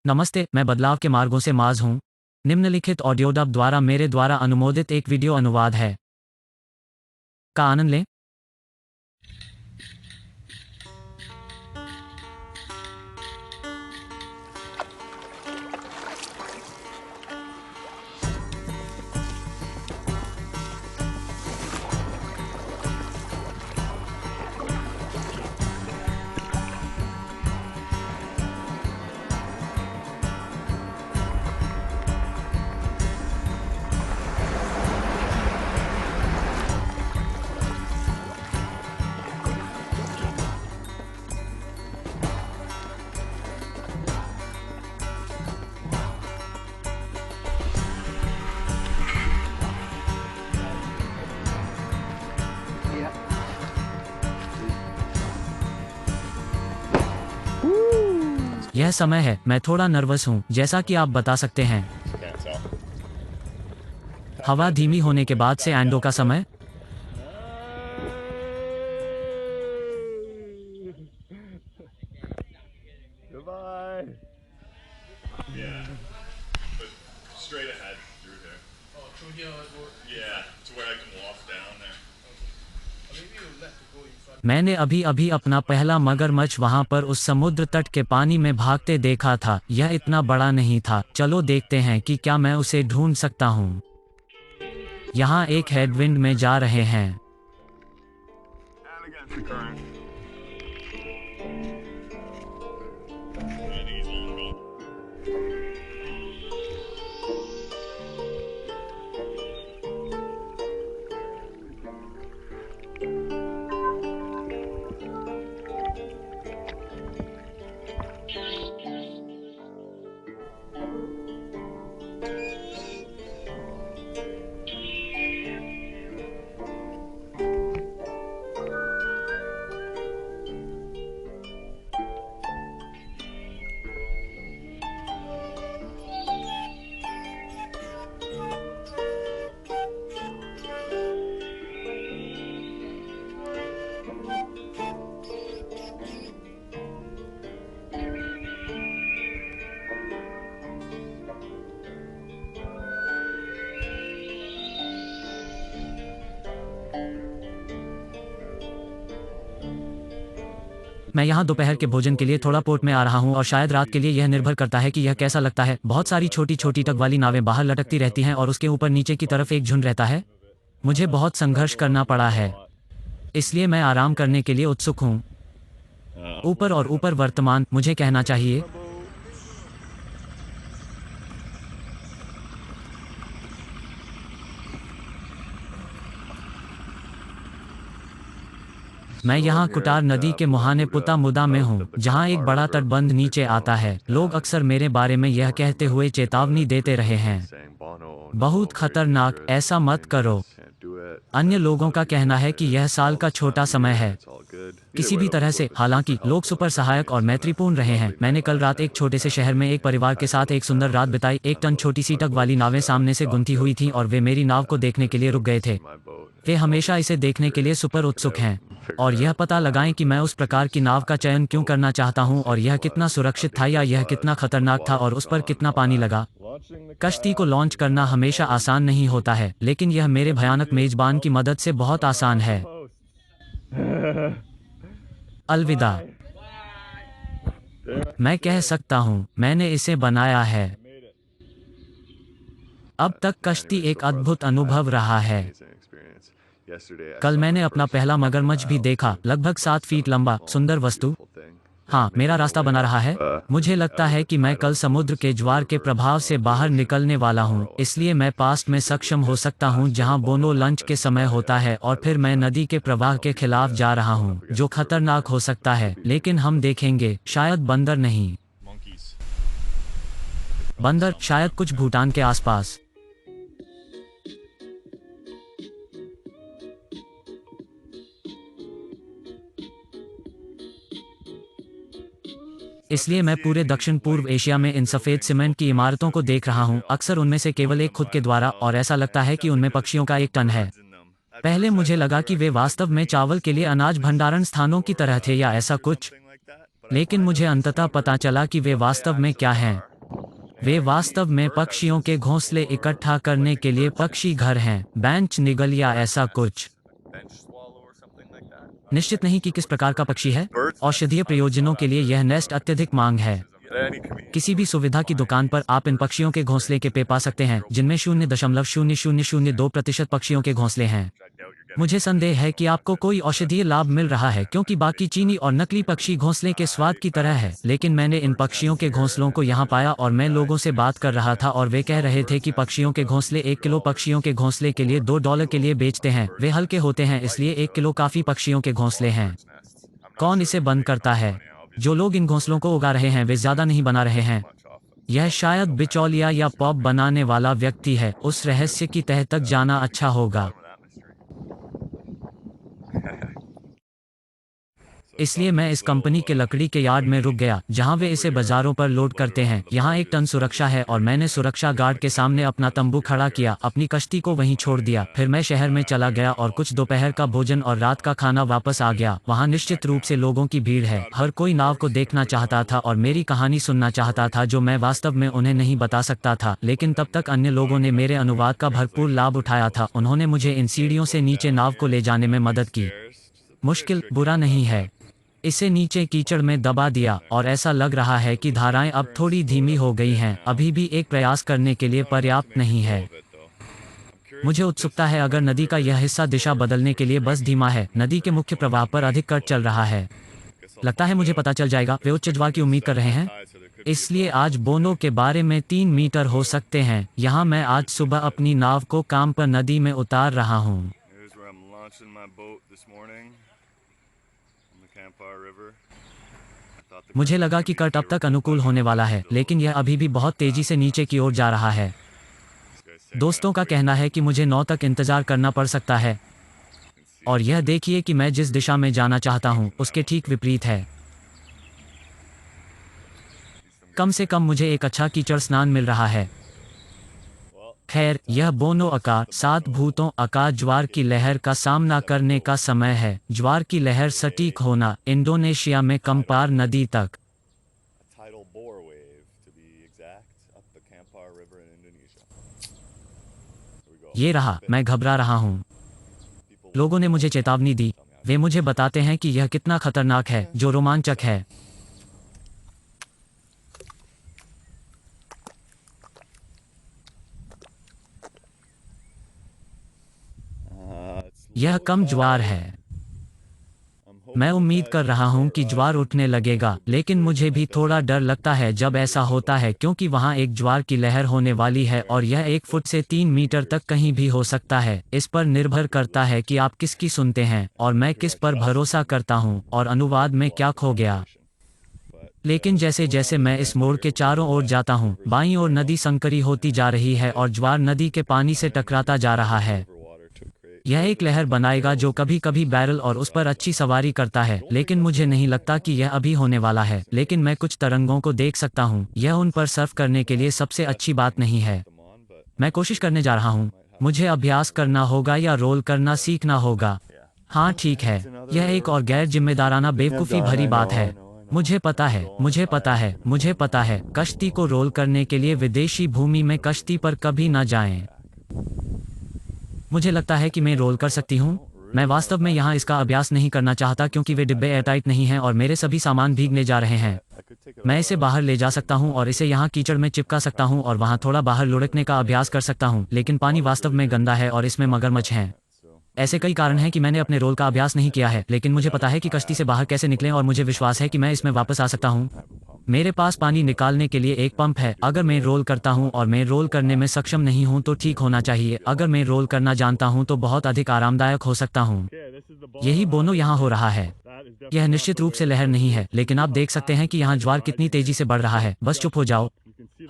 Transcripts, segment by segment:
नमस्ते, मैं बदलाव के मार्गों से माज हूँ। निम्नलिखित ऑडियो डब द्वारा मेरे द्वारा अनुमोदित एक वीडियो अनुवाद है का आनंद लें। यह समय है, मैं थोड़ा नर्वस हूँ, जैसा कि आप बता सकते हैं। हवा धीमी होने के बाद से एंडो का समय। Goodbye. Yeah. But straight ahead through here. Oh, through here or Yeah, to where I can walk down there. maybe you left to go in front. मैंने अभी अभी अपना पहला मगरमच्छ वहां पर उस समुद्र तट के पानी में भागते देखा था। यह इतना बड़ा नहीं था। चलो देखते हैं कि क्या मैं उसे ढूंढ सकता हूँ। यहाँ एक हेडविंड में जा रहे हैं। And against the current. And he's on go. मैं यहाँ दोपहर के भोजन के लिए थोड़ा पोर्ट में आ रहा हूँ और शायद रात के लिए यह निर्भर करता है कि यह कैसा लगता है। बहुत सारी छोटी छोटी टग वाली नावें बाहर लटकती रहती हैं और उसके ऊपर नीचे की तरफ एक झुंड रहता है। मुझे बहुत संघर्ष करना पड़ा है, इसलिए मैं आराम करने के लिए उत्सुक हूँ। ऊपर और ऊपर वर्तमान, मुझे कहना चाहिए। मैं यहाँ कुटार नदी के मुहाने पुता मुदा में हूँ, जहाँ एक बड़ा तटबंध नीचे आता है। लोग अक्सर मेरे बारे में यह कहते हुए चेतावनी देते रहे हैं, बहुत खतरनाक, ऐसा मत करो। अन्य लोगों का कहना है कि यह साल का छोटा समय है। किसी भी तरह से, हालांकि लोग सुपर सहायक और मैत्रीपूर्ण रहे हैं। मैंने कल रात एक छोटे से शहर में एक परिवार के साथ एक सुंदर रात बिताई। एक टन छोटी सी टग वाली नावें सामने से गुंथी हुई थीं और वे मेरी नाव को देखने के लिए रुक गए थे। वे हमेशा इसे देखने के लिए सुपर उत्सुक हैं और यह पता लगाएं कि मैं उस प्रकार की नाव का चयन क्यों करना चाहता हूं और यह कितना सुरक्षित था या यह कितना खतरनाक था और उस पर कितना पानी लगा। कश्ती को लॉन्च करना हमेशा आसान नहीं होता है, लेकिन यह मेरे भयानक मेजबान की मदद से बहुत आसान है। अलविदा। मैं कह सकता हूं, मैंने इसे बनाया है। अब तक कश्ती एक अद्भुत अनुभव रहा है। कल मैंने अपना पहला मगरमच्छ भी देखा, लगभग 7 फीट लंबा, सुंदर वस्तु। हाँ, मेरा रास्ता बना रहा है। मुझे लगता है कि मैं कल समुद्र के ज्वार के प्रभाव से बाहर निकलने वाला हूँ, इसलिए मैं पास्ट में सक्षम हो सकता हूँ जहाँ बोनो लंच के समय होता है और फिर मैं नदी के प्रवाह के खिलाफ जा रहा हूँ, जो खतरनाक हो सकता है, लेकिन हम देखेंगे। शायद बंदर नहीं। बंदर, शायद कुछ भूटान के आसपास। इसलिए मैं पूरे दक्षिण पूर्व एशिया में इन सफ़ेद सीमेंट की इमारतों को देख रहा हूँ, अक्सर उनमें से केवल एक खुद के द्वारा, और ऐसा लगता है कि उनमें पक्षियों का एक टन है। पहले मुझे लगा कि वे वास्तव में चावल के लिए अनाज भंडारण स्थानों की तरह थे या ऐसा कुछ, लेकिन मुझे अंततः पता चला कि वे वास्तव में क्या हैं। वे वास्तव में पक्षियों के घोंसले इकट्ठा करने के लिए पक्षी घर हैं, बेंच निगल या ऐसा कुछ। Bench swallow or something like that. निश्चित नहीं कि किस प्रकार का पक्षी है। औषधीय प्रयोजनों के लिए यह नेस्ट अत्यधिक मांग है। Any convenience. किसी भी सुविधा की दुकान पर आप इन पक्षियों के घोंसले के पे पा सकते हैं, जिनमें 0.0002% पक्षियों के घोंसले हैं। I doubt you're getting. मुझे संदेह है कि आपको कोई औषधीय लाभ मिल रहा है, क्योंकि बाकी चीनी और नकली पक्षी घोंसले के स्वाद की तरह है। लेकिन मैंने इन पक्षियों के घोंसलों को यहाँ पाया और मैं लोगों से बात कर रहा था और वे कह रहे थे कि पक्षियों के घोंसले 1 किलो पक्षियों के घोंसले के लिए $2 के लिए बेचते हैं। वे हल्के होते हैं, इसलिए 1 किलो काफी पक्षियों के घोंसले हैं। कौन इसे बंद करता है? जो लोग इन घोंसलों को उगा रहे हैं वे ज्यादा नहीं बना रहे हैं। यह शायद बिचौलिया या पॉप बनाने वाला व्यक्ति है। उस रहस्य की तह तक जाना अच्छा होगा। इसलिए मैं इस कंपनी के लकड़ी के यार्ड में रुक गया, जहां वे इसे बाजारों पर लोड करते हैं। यहाँ 1 टन सुरक्षा है और मैंने सुरक्षा गार्ड के सामने अपना तंबू खड़ा किया, अपनी कश्ती को वहीं छोड़ दिया। फिर मैं शहर में चला गया और कुछ दोपहर का भोजन और रात का खाना वापस आ गया। वहाँ निश्चित रूप से लोगों की भीड़ है। हर कोई नाव को देखना चाहता था और मेरी कहानी सुनना चाहता था, जो मैं वास्तव में उन्हें नहीं बता सकता था। लेकिन तब तक अन्य लोगों ने मेरे अनुवाद का भरपूर लाभ उठाया था। उन्होंने मुझे इन सीढ़ियों से नीचे नाव को ले जाने में मदद की। मुश्किल बुरा नहीं है। इसे नीचे कीचड़ में दबा दिया और ऐसा लग रहा है कि धाराएं अब थोड़ी धीमी हो गई हैं। अभी भी एक प्रयास करने के लिए पर्याप्त नहीं है। मुझे उत्सुकता है अगर नदी का यह हिस्सा दिशा बदलने के लिए बस धीमा है। नदी के मुख्य प्रवाह पर अधिक कट चल रहा है। लगता है मुझे पता चल जाएगा। वे उच्च ज्वार की उम्मीद कर रहे हैं, इसलिए आज बोनो के बारे में 3 मीटर हो सकते हैं। यहाँ मैं आज सुबह अपनी नाव को काम पर नदी में उतार रहा हूँ। Here's where I'm launching my boat this morning on the Campfire River. I thought the मुझे लगा कि कट अब तक अनुकूल होने वाला है, लेकिन यह अभी भी बहुत तेजी से नीचे की ओर जा रहा है। दोस्तों का कहना है कि मुझे 9 तक इंतजार करना पड़ सकता है। और यह देखिए कि मैं जिस दिशा में जाना चाहता हूँ उसके ठीक विपरीत है। कम से कम मुझे एक अच्छा कीचड़ स्नान मिल रहा है। खैर, यह बोनो आकार 7 भूतों आकार ज्वार की लहर का सामना करने का समय है। ज्वार की लहर सटीक होना, इंडोनेशिया में कंपार नदी तक। tidal bore wave, to be exact, up the Campfire River in Indonesia. Here we go. ये रहा, मैं घबरा रहा हूँ। लोगों ने मुझे चेतावनी दी। वे मुझे बताते हैं कि यह कितना खतरनाक है, जो रोमांचक है। यह कम ज्वार है। मैं उम्मीद कर रहा हूं कि ज्वार उठने लगेगा, लेकिन मुझे भी थोड़ा डर लगता है जब ऐसा होता है, क्योंकि वहां एक ज्वार की लहर होने वाली है और यह 1 फुट से 3 मीटर तक कहीं भी हो सकता है। इस पर निर्भर करता है कि आप किसकी सुनते हैं और मैं किस पर भरोसा करता हूं और अनुवाद में क्या खो गया। लेकिन जैसे जैसे मैं इस मोड़ के चारों ओर जाता हूं, बाईं ओर नदी संकरी होती जा रही है और ज्वार नदी के पानी से टकराता जा रहा है। यह एक लहर बनाएगा जो कभी कभी बैरल और उस पर अच्छी सवारी करता है, लेकिन मुझे नहीं लगता कि यह अभी होने वाला है। लेकिन मैं कुछ तरंगों को देख सकता हूँ। यह उन पर सर्फ करने के लिए सबसे अच्छी बात नहीं है। मैं कोशिश करने जा रहा हूँ। मुझे अभ्यास करना होगा या रोल करना सीखना होगा। हाँ ठीक है, यह एक और गैर जिम्मेदाराना बेवकूफ़ी भरी बात है। मुझे पता है, मुझे पता है, मुझे पता है। कश्ती को रोल करने के लिए विदेशी भूमि में कश्ती पर कभी न जाएं। मुझे लगता है कि मैं रोल कर सकती हूँ। मैं वास्तव में यहाँ इसका अभ्यास नहीं करना चाहता, क्योंकि वे डिब्बे एयरटाइट नहीं हैं और मेरे सभी सामान भीगने जा रहे हैं। मैं इसे बाहर ले जा सकता हूँ और इसे यहाँ कीचड़ में चिपका सकता हूँ और वहाँ थोड़ा बाहर लुढ़कने का अभ्यास कर सकता हूँ, लेकिन पानी वास्तव में गंदा है और इसमें मगरमच्छ हैं। ऐसे कई कारण हैं कि मैंने अपने रोल का अभ्यास नहीं किया है, लेकिन मुझे पता है कि कश्ती से बाहर कैसे निकलें और मुझे विश्वास है कि मैं इसमें वापस आ सकता हूँ। मेरे पास पानी निकालने के लिए एक पंप है। अगर मैं रोल करता हूं और मैं रोल करने में सक्षम नहीं हूं तो ठीक होना चाहिए। अगर मैं रोल करना जानता हूं तो बहुत अधिक आरामदायक हो सकता हूं। यही बोनो यहाँ हो रहा है। यह निश्चित रूप से लहर नहीं है, लेकिन आप देख सकते हैं कि यहाँ ज्वार कितनी तेजी से बढ़ रहा है। बस चुप हो जाओ।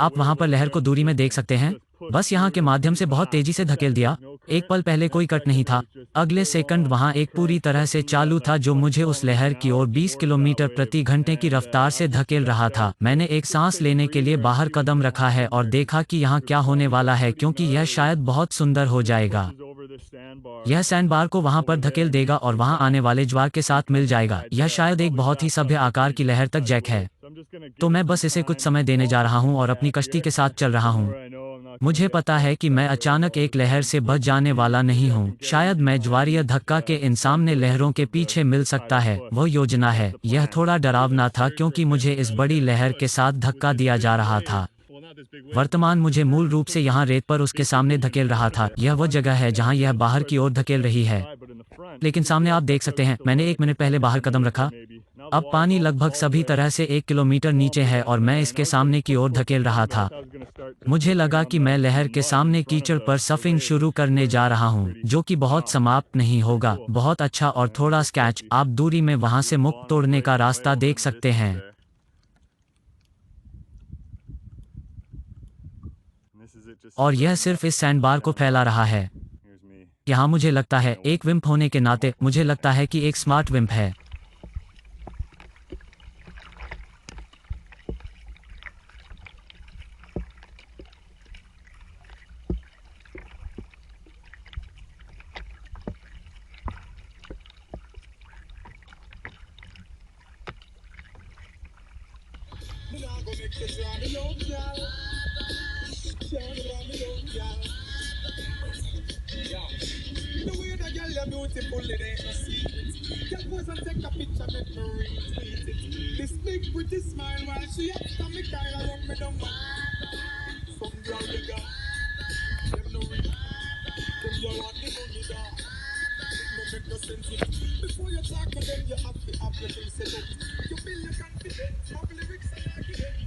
आप वहाँ पर लहर को दूरी में देख सकते हैं। बस यहाँ के माध्यम से बहुत तेजी से धकेल दिया। एक पल पहले कोई कट नहीं था। अगले सेकंड वहाँ एक पूरी तरह से चालू था जो मुझे उस लहर की ओर 20 किलोमीटर प्रति घंटे की रफ्तार से धकेल रहा था। मैंने एक सांस लेने के लिए बाहर कदम रखा है और देखा कि यहाँ क्या होने वाला है, क्योंकि यह शायद बहुत सुंदर हो जाएगा। यह सैंडबार को वहाँ पर धकेल देगा और वहाँ आने वाले ज्वार के साथ मिल जाएगा। यह शायद एक बहुत ही सभ्य आकार की लहर तक जैक है। तो मैं बस इसे कुछ समय देने जा रहा हूँ और अपनी कश्ती के साथ चल रहा हूँ। मुझे पता है कि मैं अचानक एक लहर से बच जाने वाला नहीं हूँ। शायद मैं ज्वारीय धक्का के इन सामने लहरों के पीछे मिल सकता है। वह योजना है। यह थोड़ा डरावना था क्योंकि मुझे इस बड़ी लहर के साथ धक्का दिया जा रहा था। वर्तमान मुझे मूल रूप से यहाँ रेत पर उसके सामने धकेल रहा था। यह वह जगह है जहाँ यह बाहर की ओर धकेल रही है। लेकिन सामने आप देख सकते हैं, मैंने 1 मिनट पहले बाहर कदम रखा। अब पानी लगभग सभी तरह से 1 किलोमीटर नीचे है और मैं इसके सामने की ओर धकेल रहा था। मुझे लगा कि मैं लहर के सामने कीचड़ पर सर्फिंग शुरू करने जा रहा हूँ, जो कि बहुत समाप्त नहीं होगा। बहुत अच्छा और थोड़ा स्केच। आप दूरी में वहाँ से मुक्त तोड़ने का रास्ता देख सकते हैं। और यह सिर्फ इस सैंडबार को फैला रहा है। यहाँ मुझे लगता है, एक विम्प होने के नाते, मुझे लगता है कि एक स्मार्ट विम्प है। The way that girl you're beautiful, it ain't no secret. Girl pose and take a picture, make me retweet it. This big pretty smile while she after me kind of run me down. Some girl they got, them no real. Them you want the money down. It no make no sense. Before you talk to them, you have to have your things set up. You build your confidence, have lyrics and argument.